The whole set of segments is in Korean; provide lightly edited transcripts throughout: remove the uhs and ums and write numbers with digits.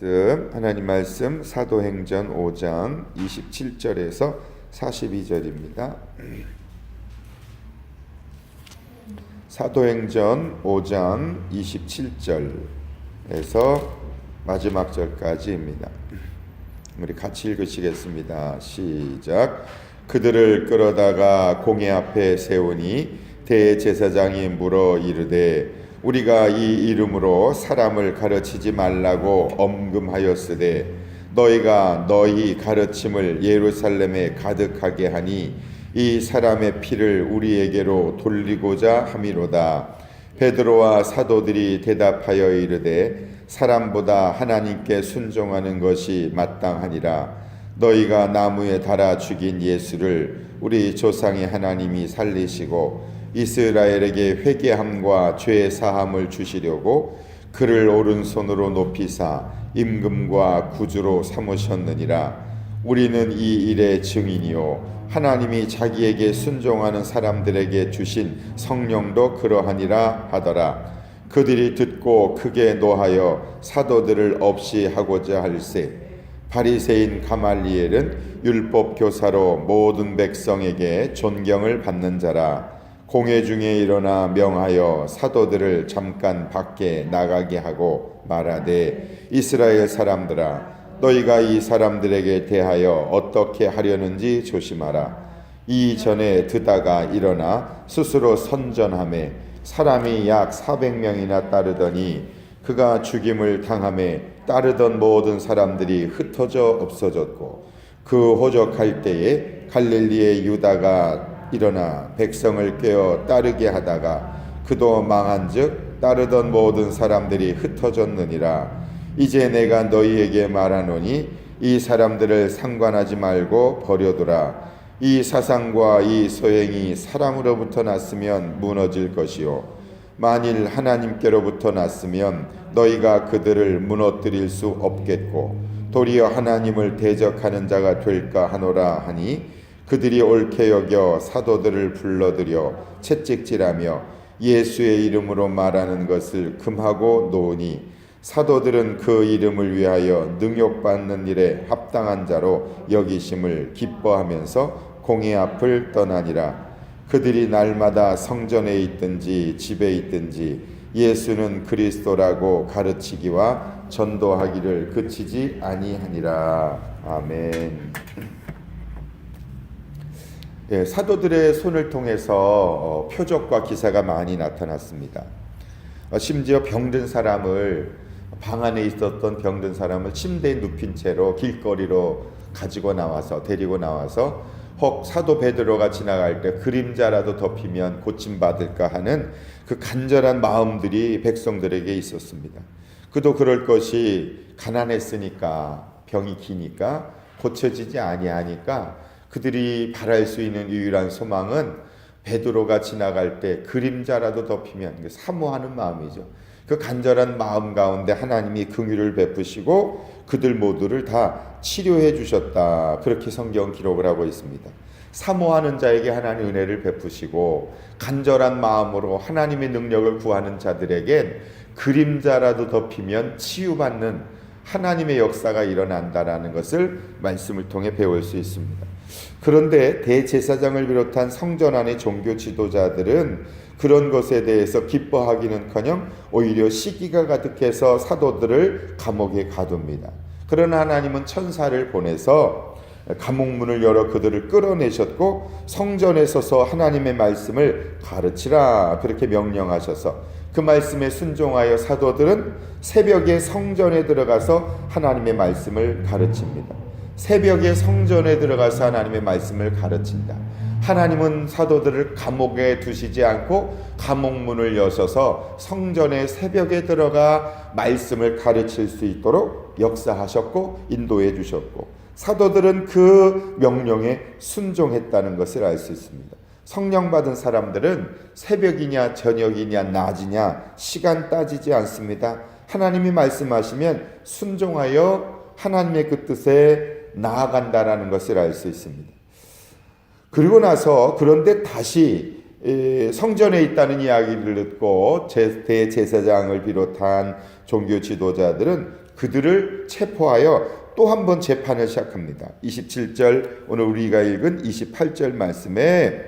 하나님 말씀 사도행전 5장 27절에서 42절입니다. 사도행전 5장 27절에서 마지막 절까지입니다. 우리 같이 읽으시겠습니다. 시작. 그들을 끌어다가 공회 앞에 세우니 대제사장이 물어 이르되 우리가 이 이름으로 사람을 가르치지 말라고 엄금하였으되 너희가 너희 가르침을 예루살렘에 가득하게 하니 이 사람의 피를 우리에게로 돌리고자 함이로다. 베드로와 사도들이 대답하여 이르되 사람보다 하나님께 순종하는 것이 마땅하니라. 너희가 나무에 달아 죽인 예수를 우리 조상의 하나님이 살리시고 이스라엘에게 회개함과 죄 사함을 주시려고 그를 오른손으로 높이사 임금과 구주로 삼으셨느니라. 우리는 이 일의 증인이요 하나님이 자기에게 순종하는 사람들에게 주신 성령도 그러하니라 하더라. 그들이 듣고 크게 노하여 사도들을 없이 하고자 할세. 바리새인 가말리엘은 율법 교사로 모든 백성에게 존경을 받는 자라. 공회 중에 일어나 명하여 사도들을 잠깐 밖에 나가게 하고 말하되 이스라엘 사람들아 너희가 이 사람들에게 대하여 어떻게 하려는지 조심하라. 이전에 드다가 일어나 스스로 선전하매 사람이 약 400명이나 따르더니 그가 죽임을 당하매 따르던 모든 사람들이 흩어져 없어졌고 그 호적할 때에 갈릴리의 유다가 일어나 백성을 꿰어 따르게 하다가 그도 망한즉 따르던 모든 사람들이 흩어졌느니라. 이제 내가 너희에게 말하노니 이 사람들을 상관하지 말고 버려두라. 이 사상과 이 소행이 사람으로부터 났으면 무너질 것이요 만일 하나님께로부터 났으면 너희가 그들을 무너뜨릴 수 없겠고 도리어 하나님을 대적하는 자가 될까 하노라 하니 그들이 옳게 여겨 사도들을 불러들여 채찍질하며 예수의 이름으로 말하는 것을 금하고 놓으니 사도들은 그 이름을 위하여 능욕받는 일에 합당한 자로 여기심을 기뻐하면서 공회 앞을 떠나니라. 그들이 날마다 성전에 있든지 집에 있든지 예수는 그리스도라고 가르치기와 전도하기를 그치지 아니하니라. 아멘. 예, 사도들의 손을 통해서 표적과 기사가 많이 나타났습니다. 심지어 병든 사람을 방 안에 있었던 병든 사람을 침대에 눕힌 채로 길거리로 가지고 나와서 데리고 나와서 혹 사도 베드로가 지나갈 때 그림자라도 덮이면 고침받을까 하는 그 간절한 마음들이 백성들에게 있었습니다. 그도 그럴 것이 가난했으니까 병이 기니까 고쳐지지 아니하니까 그들이 바랄 수 있는 유일한 소망은 베드로가 지나갈 때 그림자라도 덮이면 사모하는 마음이죠. 그 간절한 마음 가운데 하나님이 긍휼을 베푸시고 그들 모두를 다 치료해 주셨다. 그렇게 성경 기록을 하고 있습니다. 사모하는 자에게 하나님 은혜를 베푸시고 간절한 마음으로 하나님의 능력을 구하는 자들에겐 그림자라도 덮이면 치유받는 하나님의 역사가 일어난다라는 것을 말씀을 통해 배울 수 있습니다. 그런데 대제사장을 비롯한 성전 안의 종교 지도자들은 그런 것에 대해서 기뻐하기는커녕 오히려 시기가 가득해서 사도들을 감옥에 가둡니다. 그러나 하나님은 천사를 보내서 감옥문을 열어 그들을 끌어내셨고 성전에 서서 하나님의 말씀을 가르치라 그렇게 명령하셔서 그 말씀에 순종하여 사도들은 새벽에 성전에 들어가서 하나님의 말씀을 가르칩니다. 새벽에 성전에 들어가서 하나님의 말씀을 가르친다. 하나님은 사도들을 감옥에 두시지 않고 감옥문을 여셔서 성전에 새벽에 들어가 말씀을 가르칠 수 있도록 역사하셨고 인도해 주셨고 사도들은 그 명령에 순종했다는 것을 알 수 있습니다. 성령 받은 사람들은 새벽이냐 저녁이냐 낮이냐 시간 따지지 않습니다. 하나님이 말씀하시면 순종하여 하나님의 그 뜻에 나아간다라는 것을 알 수 있습니다. 그리고 나서 그런데 다시 성전에 있다는 이야기를 듣고 대제사장을 비롯한 종교 지도자들은 그들을 체포하여 또 한 번 재판을 시작합니다. 27절 오늘 우리가 읽은 28절 말씀에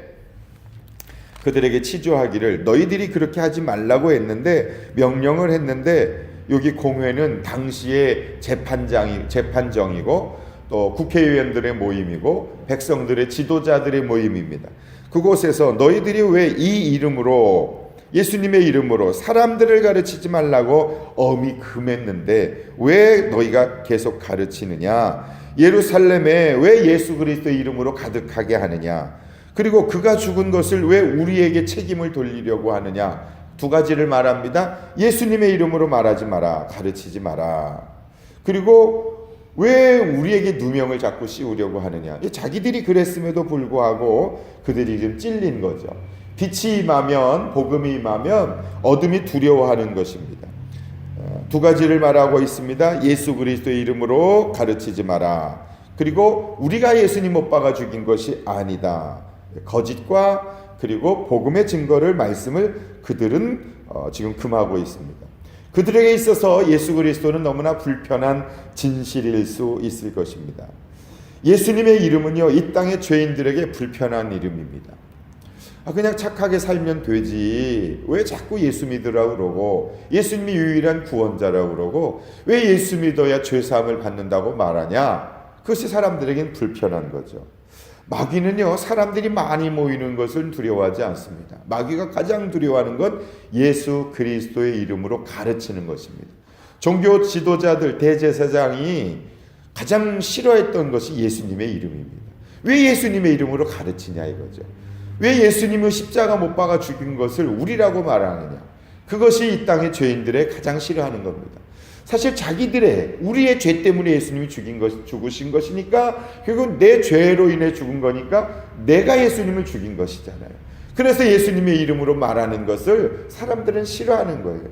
그들에게 치조하기를 너희들이 그렇게 하지 말라고 했는데 명령을 했는데 여기 공회는 당시의 재판정이고 또 국회의원들의 모임이고 백성들의 지도자들의 모임입니다. 그곳에서 너희들이 왜 이 이름으로 예수님의 이름으로 사람들을 가르치지 말라고 엄히 금했는데 왜 너희가 계속 가르치느냐? 예루살렘에 왜 예수 그리스도의 이름으로 가득하게 하느냐? 그리고 그가 죽은 것을 왜 우리에게 책임을 돌리려고 하느냐? 두 가지를 말합니다. 예수님의 이름으로 말하지 마라. 가르치지 마라. 그리고 왜 우리에게 누명을 자꾸 씌우려고 하느냐? 자기들이 그랬음에도 불구하고 그들이 지금 찔린 거죠. 빛이 임하면, 복음이 임하면 어둠이 두려워하는 것입니다. 두 가지를 말하고 있습니다. 예수 그리스도의 이름으로 가르치지 마라. 그리고 우리가 예수님 못 박아 죽인 것이 아니다. 거짓과 그리고 복음의 증거를 말씀을 그들은 지금 금하고 있습니다. 그들에게 있어서 예수 그리스도는 너무나 불편한 진실일 수 있을 것입니다. 예수님의 이름은요, 이 땅의 죄인들에게 불편한 이름입니다. 그냥 착하게 살면 되지. 왜 자꾸 예수 믿으라고 그러고 예수님이 유일한 구원자라고 그러고 왜 예수 믿어야 죄사함을 받는다고 말하냐? 그것이 사람들에겐 불편한 거죠. 마귀는요, 사람들이 많이 모이는 것을 두려워하지 않습니다. 마귀가 가장 두려워하는 건 예수 그리스도의 이름으로 가르치는 것입니다. 종교 지도자들, 대제사장이 가장 싫어했던 것이 예수님의 이름입니다. 왜 예수님의 이름으로 가르치냐 이거죠. 왜 예수님을 십자가 못 박아 죽인 것을 우리라고 말하느냐. 그것이 이 땅의 죄인들의 가장 싫어하는 겁니다. 사실 자기들의 우리의 죄 때문에 예수님이 죽으신 것이니까 결국 내 죄로 인해 죽은 거니까 내가 예수님을 죽인 것이잖아요. 그래서 예수님의 이름으로 말하는 것을 사람들은 싫어하는 거예요.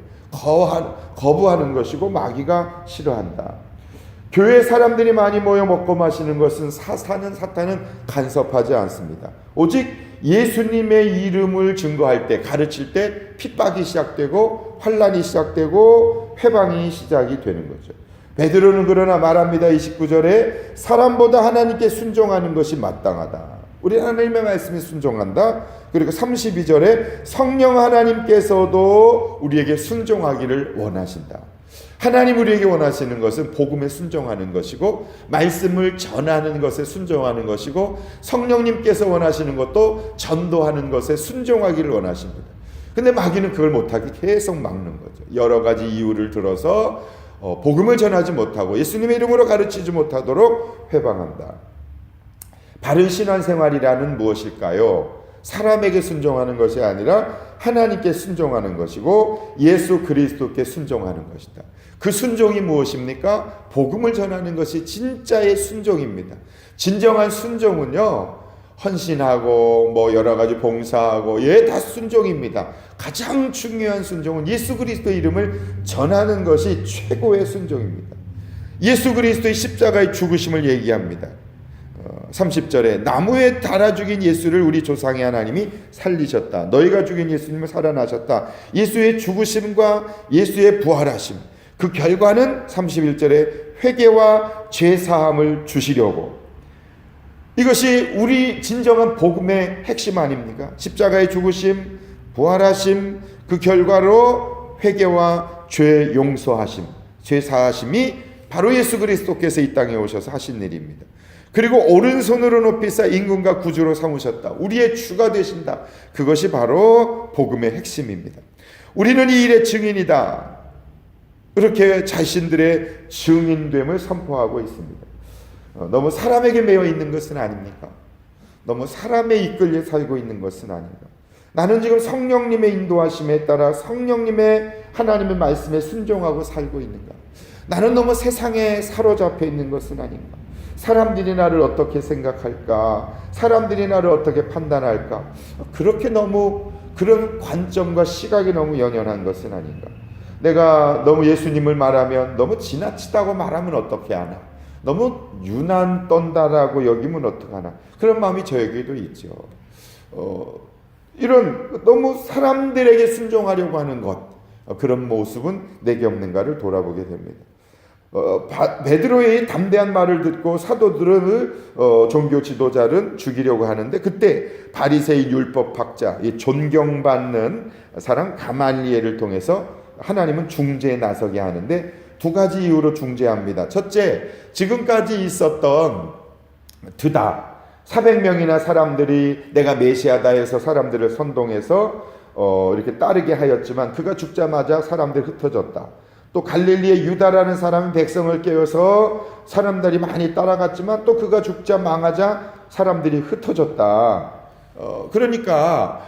거부하는 것이고 마귀가 싫어한다. 교회 사람들이 많이 모여 먹고 마시는 것은 사탄은 간섭하지 않습니다. 오직 예수님의 이름을 증거할 때, 가르칠 때 핍박이 시작되고 환난이 시작되고 회방이 시작이 되는 거죠. 베드로는 그러나 말합니다. 29절에 사람보다 하나님께 순종하는 것이 마땅하다. 우리 하나님의 말씀에 순종한다. 그리고 32절에 성령 하나님께서도 우리에게 순종하기를 원하신다. 하나님 우리에게 원하시는 것은 복음에 순종하는 것이고 말씀을 전하는 것에 순종하는 것이고 성령님께서 원하시는 것도 전도하는 것에 순종하기를 원하십니다. 근데 마귀는 그걸 못하게 계속 막는 거죠. 여러 가지 이유를 들어서 복음을 전하지 못하고 예수님의 이름으로 가르치지 못하도록 회방한다. 바른 신앙생활이라는 무엇일까요? 사람에게 순종하는 것이 아니라 하나님께 순종하는 것이고 예수 그리스도께 순종하는 것이다. 그 순종이 무엇입니까? 복음을 전하는 것이 진짜의 순종입니다. 진정한 순종은요, 헌신하고 여러 가지 봉사하고 다 순종입니다. 가장 중요한 순종은 예수 그리스도의 이름을 전하는 것이 최고의 순종입니다. 예수 그리스도의 십자가의 죽으심을 얘기합니다. 30절에 나무에 달아 죽인 예수를 우리 조상의 하나님이 살리셨다. 너희가 죽인 예수님을 살아나셨다. 예수의 죽으심과 예수의 부활하심, 그 결과는 31절에 회개와 죄사함을 주시려고. 이것이 우리 진정한 복음의 핵심 아닙니까? 십자가의 죽으심, 부활하심, 그 결과로 회개와 죄 용서하심, 죄 사하심이 바로 예수 그리스도께서 이 땅에 오셔서 하신 일입니다. 그리고 오른손으로 높이사 임금과 구주로 삼으셨다. 우리의 주가 되신다. 그것이 바로 복음의 핵심입니다. 우리는 이 일의 증인이다. 그렇게 자신들의 증인됨을 선포하고 있습니다. 너무 사람에게 매여 있는 것은 아닙니까? 너무 사람에 이끌려 살고 있는 것은 아닌가? 나는 지금 성령님의 인도하심에 따라 성령님의 하나님의 말씀에 순종하고 살고 있는가? 나는 너무 세상에 사로잡혀 있는 것은 아닌가? 사람들이 나를 어떻게 생각할까? 사람들이 나를 어떻게 판단할까? 그렇게 너무 그런 관점과 시각이 너무 연연한 것은 아닌가? 내가 너무 예수님을 말하면 너무 지나치다고 말하면 어떻게 하나? 너무 유난 떤다라고 여기면 어떡하나? 그런 마음이 저에게도 있죠. 이런 너무 사람들에게 순종하려고 하는 것, 그런 모습은 내게 없는가를 돌아보게 됩니다. 베드로의 담대한 말을 듣고 사도들은 종교 지도자는 죽이려고 하는데, 그때 바리새인 율법학자, 이 존경받는 사람 가말리엘을 통해서 하나님은 중재에 나서게 하는데, 두 가지 이유로 중재합니다. 첫째, 지금까지 있었던 드다 400명이나 사람들이 내가 메시아다 해서 사람들을 선동해서 이렇게 따르게 하였지만 그가 죽자마자 사람들이 흩어졌다. 또 갈릴리의 유다라는 사람이 백성을 깨워서 사람들이 많이 따라갔지만 또 그가 죽자 망하자 사람들이 흩어졌다. 그러니까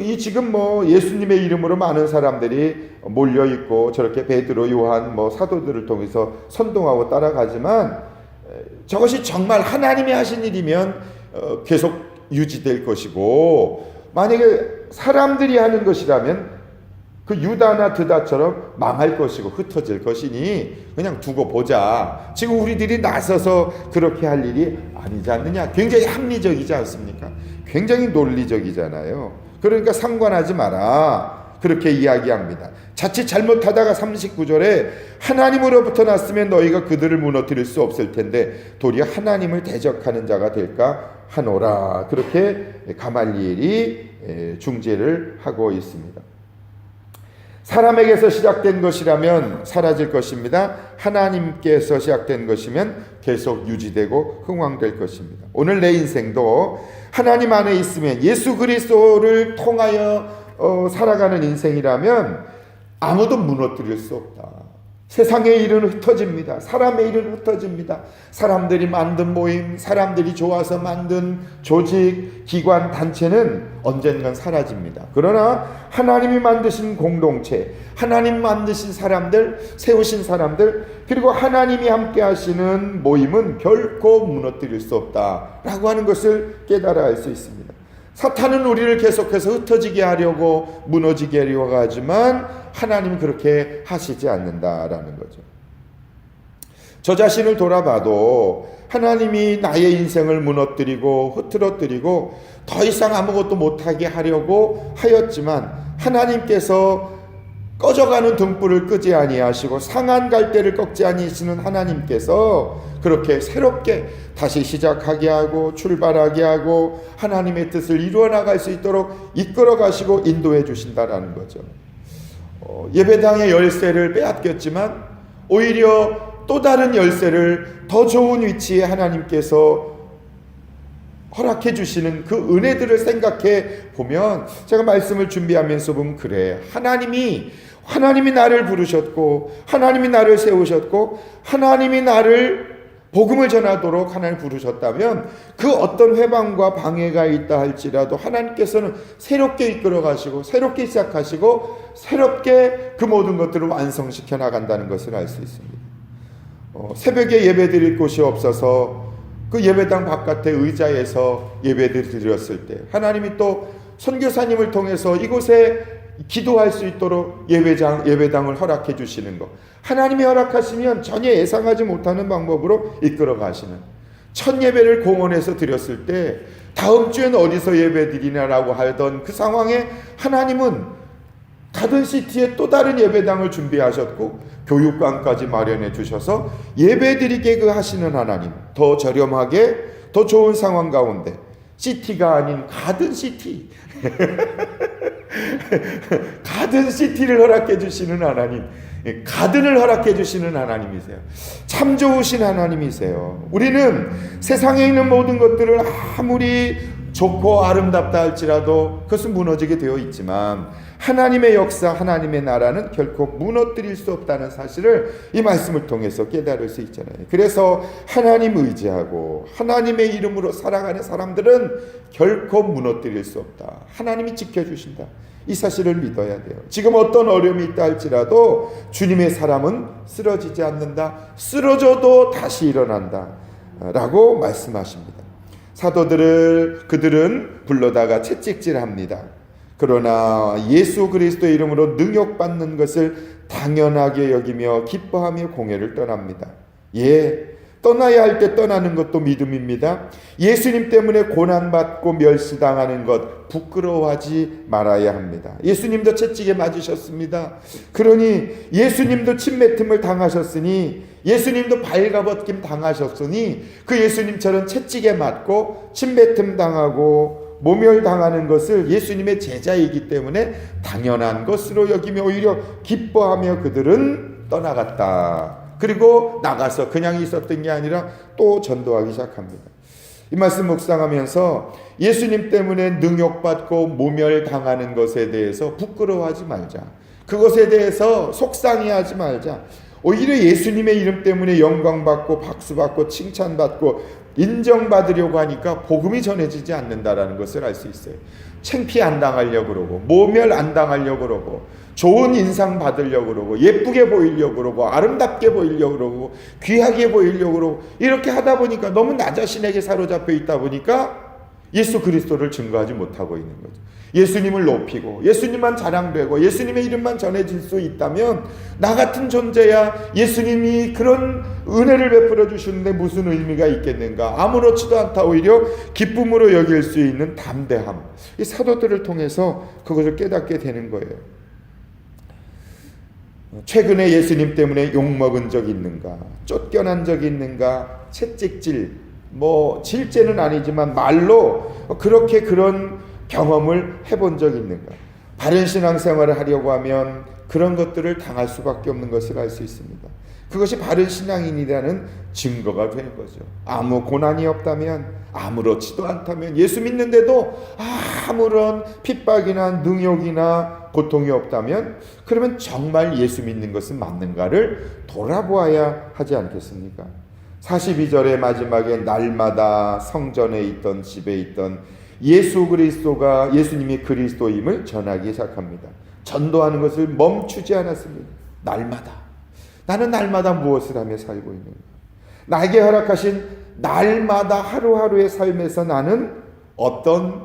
이 지금 예수님의 이름으로 많은 사람들이 몰려 있고 저렇게 베드로, 요한 사도들을 통해서 선동하고 따라가지만, 저것이 정말 하나님이 하신 일이면 계속 유지될 것이고, 만약에 사람들이 하는 것이라면 그 유다나 드다처럼 망할 것이고 흩어질 것이니 그냥 두고 보자. 지금 우리들이 나서서 그렇게 할 일이 아니지 않느냐. 굉장히 합리적이지 않습니까? 굉장히 논리적이잖아요. 그러니까 상관하지 마라, 그렇게 이야기합니다. 자칫 잘못하다가 39절에 하나님으로부터 났으면 너희가 그들을 무너뜨릴 수 없을 텐데 도리어 하나님을 대적하는 자가 될까 하노라. 그렇게 가말리엘이 중재를 하고 있습니다. 사람에게서 시작된 것이라면 사라질 것입니다. 하나님께서 시작된 것이면 계속 유지되고 흥왕될 것입니다. 오늘 내 인생도 하나님 안에 있으면, 예수 그리스도를 통하여 살아가는 인생이라면 아무도 무너뜨릴 수 없다. 세상의 일은 흩어집니다. 사람의 일은 흩어집니다. 사람들이 만든 모임, 사람들이 좋아서 만든 조직, 기관, 단체는 언젠간 사라집니다. 그러나 하나님이 만드신 공동체, 하나님 만드신 사람들, 세우신 사람들, 그리고 하나님이 함께 하시는 모임은 결코 무너뜨릴 수 없다라고 하는 것을 깨달아 알 수 있습니다. 사탄은 우리를 계속해서 흩어지게 하려고, 무너지게 하려고 하지만 하나님은 그렇게 하시지 않는다라는 거죠. 저 자신을 돌아봐도 하나님이 나의 인생을 무너뜨리고 흐트러뜨리고 더 이상 아무것도 못하게 하려고 하였지만, 하나님께서 꺼져가는 등불을 끄지 아니하시고 상한 갈대를 꺾지 아니하시는 하나님께서 그렇게 새롭게 다시 시작하게 하고 출발하게 하고 하나님의 뜻을 이루어 나갈 수 있도록 이끌어 가시고 인도해 주신다라는 거죠. 예배당의 열쇠를 빼앗겼지만 오히려 또 다른 열쇠를 더 좋은 위치에 하나님께서 허락해 주시는 그 은혜들을 생각해 보면, 제가 말씀을 준비하면서 보면 그래, 하나님이 나를 부르셨고 하나님이 나를 세우셨고 하나님이 나를 복음을 전하도록 하나님 부르셨다면 그 어떤 회방과 방해가 있다 할지라도 하나님께서는 새롭게 이끌어 가시고 새롭게 시작하시고 새롭게 그 모든 것들을 완성시켜 나간다는 것을 알 수 있습니다. 새벽에 예배 드릴 곳이 없어서 그 예배당 바깥에 의자에서 예배를 드렸을 때 하나님이 또 선교사님을 통해서 이곳에 기도할 수 있도록 예배당을 허락해 주시는 것, 하나님이 허락하시면 전혀 예상하지 못하는 방법으로 이끌어 가시는, 첫 예배를 공원에서 드렸을 때 다음 주엔 어디서 예배 드리냐라고 하던 그 상황에 하나님은 가든시티에 또 다른 예배당을 준비하셨고 교육관까지 마련해 주셔서 예배 드리게 하시는 하나님, 더 저렴하게 더 좋은 상황 가운데, 시티가 아닌 가든시티 가든시티를 허락해 주시는 하나님, 가든을 허락해 주시는 하나님이세요. 참 좋으신 하나님이세요. 우리는 세상에 있는 모든 것들을 아무리 좋고 아름답다 할지라도 그것은 무너지게 되어 있지만 하나님의 역사, 하나님의 나라는 결코 무너뜨릴 수 없다는 사실을 이 말씀을 통해서 깨달을 수 있잖아요. 그래서 하나님 의지하고 하나님의 이름으로 살아가는 사람들은 결코 무너뜨릴 수 없다. 하나님이 지켜주신다. 이 사실을 믿어야 돼요. 지금 어떤 어려움이 있다 할지라도 주님의 사람은 쓰러지지 않는다. 쓰러져도 다시 일어난다 라고 말씀하십니다. 그들은 불러다가 채찍질합니다. 그러나 예수 그리스도의 이름으로 능욕받는 것을 당연하게 여기며 기뻐하며 공회를 떠납니다. 떠나야 할 때 떠나는 것도 믿음입니다. 예수님 때문에 고난받고 멸시당하는 것 부끄러워하지 말아야 합니다. 예수님도 채찍에 맞으셨습니다. 그러니 예수님도 침뱉음을 당하셨으니, 예수님도 발가벗김 당하셨으니, 그 예수님처럼 채찍에 맞고 침뱉음 당하고 모멸당하는 것을 예수님의 제자이기 때문에 당연한 것으로 여기며 오히려 기뻐하며 그들은 떠나갔다. 그리고 나가서 그냥 있었던 게 아니라 또 전도하기 시작합니다. 이 말씀 묵상하면서 예수님 때문에 능욕받고 모멸당하는 것에 대해서 부끄러워하지 말자. 그것에 대해서 속상해하지 말자. 오히려 예수님의 이름 때문에 영광받고 박수받고 칭찬받고 인정받으려고 하니까 복음이 전해지지 않는다라는 것을 알 수 있어요. 창피 안 당하려고 그러고 모멸 안 당하려고 그러고 좋은 인상 받으려고 그러고 예쁘게 보이려고 그러고 아름답게 보이려고 그러고 귀하게 보이려고 그러고 이렇게 하다 보니까 너무 나 자신에게 사로잡혀 있다 보니까 예수 그리스도를 증거하지 못하고 있는 거죠. 예수님을 높이고 예수님만 자랑되고 예수님의 이름만 전해질 수 있다면 나 같은 존재야 예수님이 그런 은혜를 베풀어 주시는데 무슨 의미가 있겠는가. 아무렇지도 않다. 오히려 기쁨으로 여길 수 있는 담대함, 이 사도들을 통해서 그것을 깨닫게 되는 거예요. 최근에 예수님 때문에 욕먹은 적 있는가? 쫓겨난 적 있는가? 채찍질, 질죄는 아니지만 말로 그렇게 그런 경험을 해본 적 있는가? 바른 신앙생활을 하려고 하면 그런 것들을 당할 수밖에 없는 것을 알 수 있습니다. 그것이 바른 신앙인이라는 증거가 되는 거죠. 아무 고난이 없다면, 아무렇지도 않다면, 예수 믿는데도 아무런 핍박이나 능욕이나 고통이 없다면, 그러면 정말 예수 믿는 것은 맞는가를 돌아보아야 하지 않겠습니까? 42절의 마지막에 날마다 성전에 있던 집에 있던 예수 그리스도가 예수님이 그리스도임을 전하기 시작합니다. 전도하는 것을 멈추지 않았습니다. 날마다. 나는 날마다 무엇을 하며 살고 있는가? 나에게 허락하신 날마다 하루하루의 삶에서 나는 어떤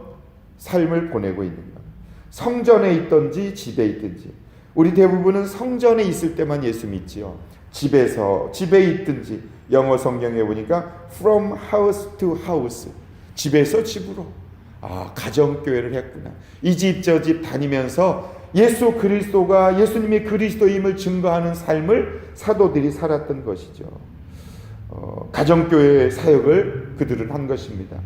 삶을 보내고 있는가? 성전에 있든지 집에 있든지. 우리 대부분은 성전에 있을 때만 예수 믿지요. 집에 있든지, 영어 성경에 보니까 from house to house, 집에서 집으로. 가정교회를 했구나. 이 집 저 집 다니면서 예수 그리스도가 예수님이 그리스도임을 증거하는 삶을 사도들이 살았던 것이죠. 가정교회 사역을 그들은 한 것입니다.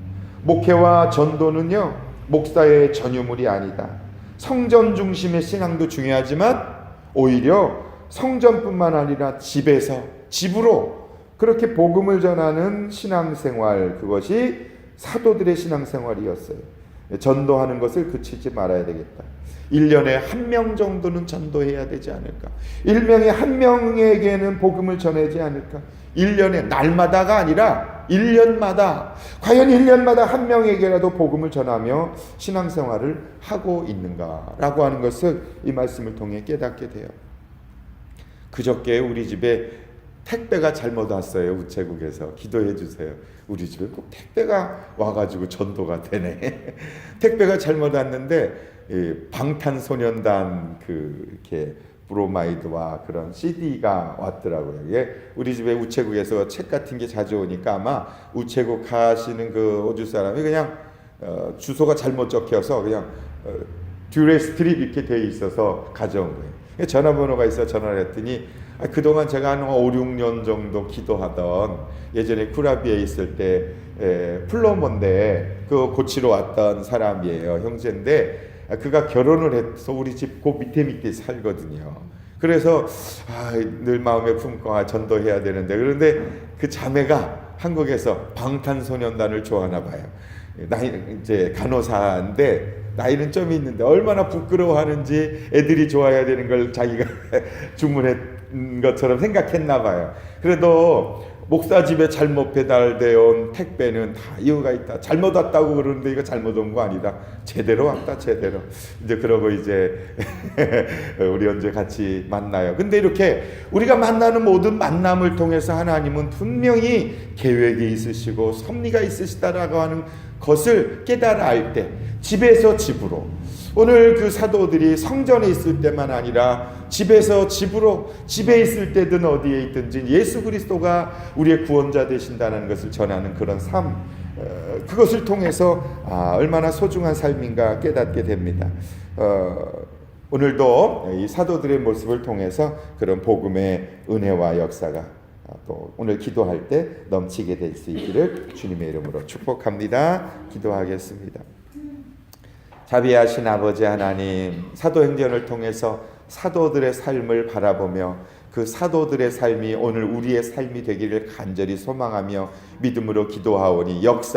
목회와 전도는요, 목사의 전유물이 아니다. 성전 중심의 신앙도 중요하지만 오히려 성전뿐만 아니라 집에서 집으로 그렇게 복음을 전하는 신앙생활, 그것이 사도들의 신앙생활이었어요. 전도하는 것을 그치지 말아야 되겠다. 1년에 1명 정도는 전도해야 되지 않을까. 1명에 1명에게는 복음을 전하지 않을까. 1년에 날마다가 아니라 1년마다, 과연 1년마다 1명에게라도 복음을 전하며 신앙생활을 하고 있는가라고 하는 것을 이 말씀을 통해 깨닫게 돼요. 그저께 우리 집에 택배가 잘못 왔어요. 우체국에서. 기도해 주세요. 우리 집에 꼭 택배가 와가지고 전도가 되네. 택배가 잘못 왔는데 방탄소년단 이렇게 브로마이드와 그런 CD가 왔더라고요. 이게 우리 집에 우체국에서 책 같은 게 자주 오니까 아마 우체국 가시는 그 호주 사람이 그냥 주소가 잘못 적혀서 그냥 듀레 스트립 이렇게 돼 있어서 가져온 거예요. 전화번호가 있어 전화를 했더니 그동안 제가 한 5, 6년 정도 기도하던, 예전에 쿠라비에 있을 때 플로머인데 그 고치러 왔던 사람이에요. 형제인데 그가 결혼을 해서 우리 집 그 밑에 살거든요. 그래서 늘 마음에 품고 전도해야 되는데, 그런데 그 자매가 한국에서 방탄소년단을 좋아하나 봐요. 나이 이제 간호사인데 나이는 좀 있는데 얼마나 부끄러워하는지, 애들이 좋아해야 되는 걸 자기가 주문한 것처럼 생각했나 봐요. 그래도 목사 집에 잘못 배달되어 온 택배는 다 이유가 있다. 잘못 왔다고 그러는데 이거 잘못 온 거 아니다. 제대로 왔다, 제대로. 이제 그러고 이제 우리 언제 같이 만나요. 근데 이렇게 우리가 만나는 모든 만남을 통해서 하나님은 분명히 계획이 있으시고 섭리가 있으시다라고 하는 것을 깨달아 알 때, 집에서 집으로, 오늘 그 사도들이 성전에 있을 때만 아니라 집에서 집으로, 집에 있을 때든 어디에 있든지 예수 그리스도가 우리의 구원자 되신다는 것을 전하는 그런 삶, 그것을 통해서 얼마나 소중한 삶인가 깨닫게 됩니다. 오늘도 이 사도들의 모습을 통해서 그런 복음의 은혜와 역사가 또 오늘 기도할 때 넘치게 될 수 있기를 주님의 이름으로 축복합니다. 기도하겠습니다. 자비하신 아버지 하나님, 사도행전을 통해서 사도들의 삶을 바라보며 그 사도들의 삶이 오늘 우리의 삶이 되기를 간절히 소망하며 믿음으로 기도하오니 역사